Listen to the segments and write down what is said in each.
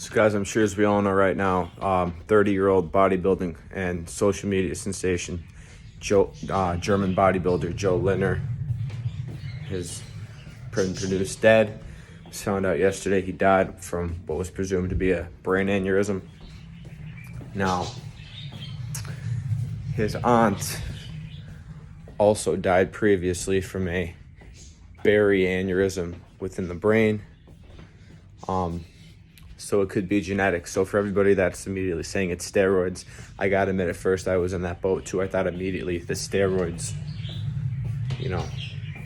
So guys, I'm sure as we all know right now, 30-year-old bodybuilding and social media sensation, German bodybuilder Joe Lindner has been pronounced dead. It was found out yesterday he died from what was presumed to be a brain aneurysm. Now, his aunt also died previously from a berry aneurysm within the brain. So it could be genetics. So for everybody that's immediately saying it's steroids, I gotta admit, at first I was in that boat too. I thought immediately the steroids,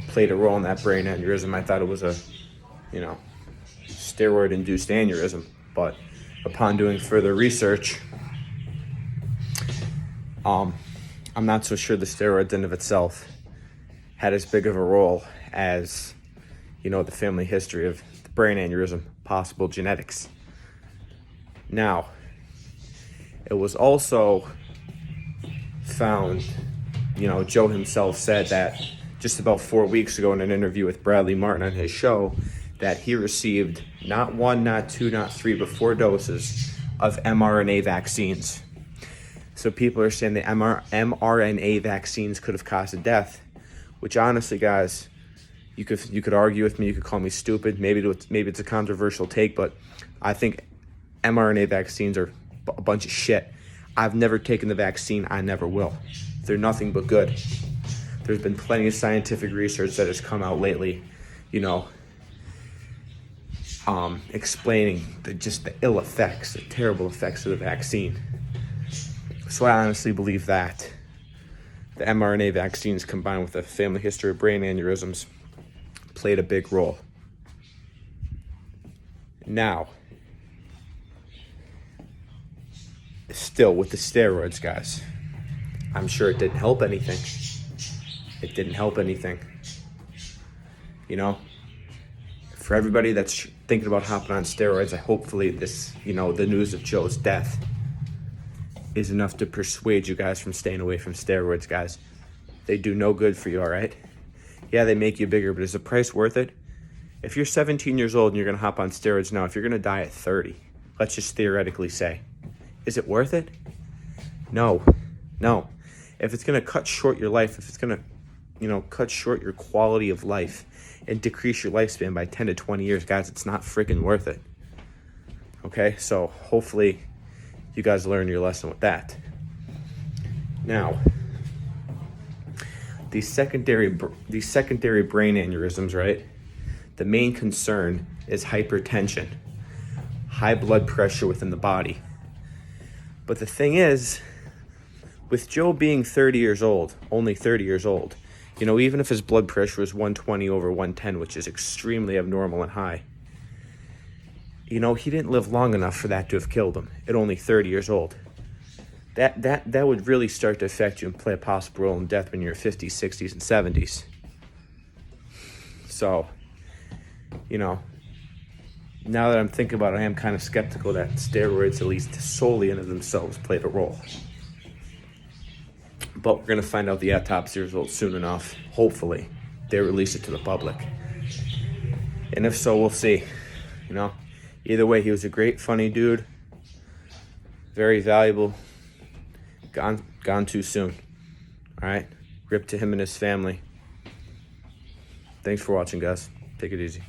played a role in that brain aneurysm. I thought it was a, steroid-induced aneurysm. But upon doing further research, I'm not so sure the steroids in of itself had as big of a role as, the family history of the brain aneurysm, possible genetics. Now, it was also found, Joe himself said that just about 4 weeks ago in an interview with Bradley Martin on his show, that he received not 1, not 2, not 3, but 4 doses of mRNA vaccines. So people are saying the mRNA vaccines could have caused death, which honestly, guys, you could argue with me, you could call me stupid, maybe it's a controversial take, but I think mRNA vaccines are a bunch of shit. I've never taken the vaccine, I never will. They're nothing but good. There's been plenty of scientific research that has come out lately, explaining the ill effects, the terrible effects of the vaccine. So I honestly believe that the mRNA vaccines combined with a family history of brain aneurysms played a big role. Now, still with the steroids, guys, I'm sure it didn't help anything. It didn't help anything. For everybody that's thinking about hopping on steroids, hopefully this, the news of Joe's death is enough to persuade you guys from staying away from steroids, guys. They do no good for you, all right? Yeah, they make you bigger, but is the price worth it? If you're 17 years old and you're gonna hop on steroids now, if you're gonna die at 30, let's just theoretically say, is it worth it? No. If it's gonna cut short your life, if it's gonna, cut short your quality of life and decrease your lifespan by 10 to 20 years, guys, it's not freaking worth it. Okay, so hopefully you guys learn your lesson with that. Now, these secondary brain aneurysms, right? The main concern is hypertension, high blood pressure within the body. But the thing is, with Joe being 30 years old, only 30 years old, even if his blood pressure was 120 over 110, which is extremely abnormal and high, he didn't live long enough for that to have killed him at only 30 years old. That would really start to affect you and play a possible role in death when you're 50s, 60s, and 70s. So, now that I'm thinking about it, I am kind of skeptical that steroids, at least solely in of themselves, played a role. But we're going to find out the autopsy results soon enough. Hopefully, they release it to the public. And if so, we'll see. Either way, he was a great, funny dude. Very valuable. Gone too soon. All right? Rip to him and his family. Thanks for watching, guys. Take it easy.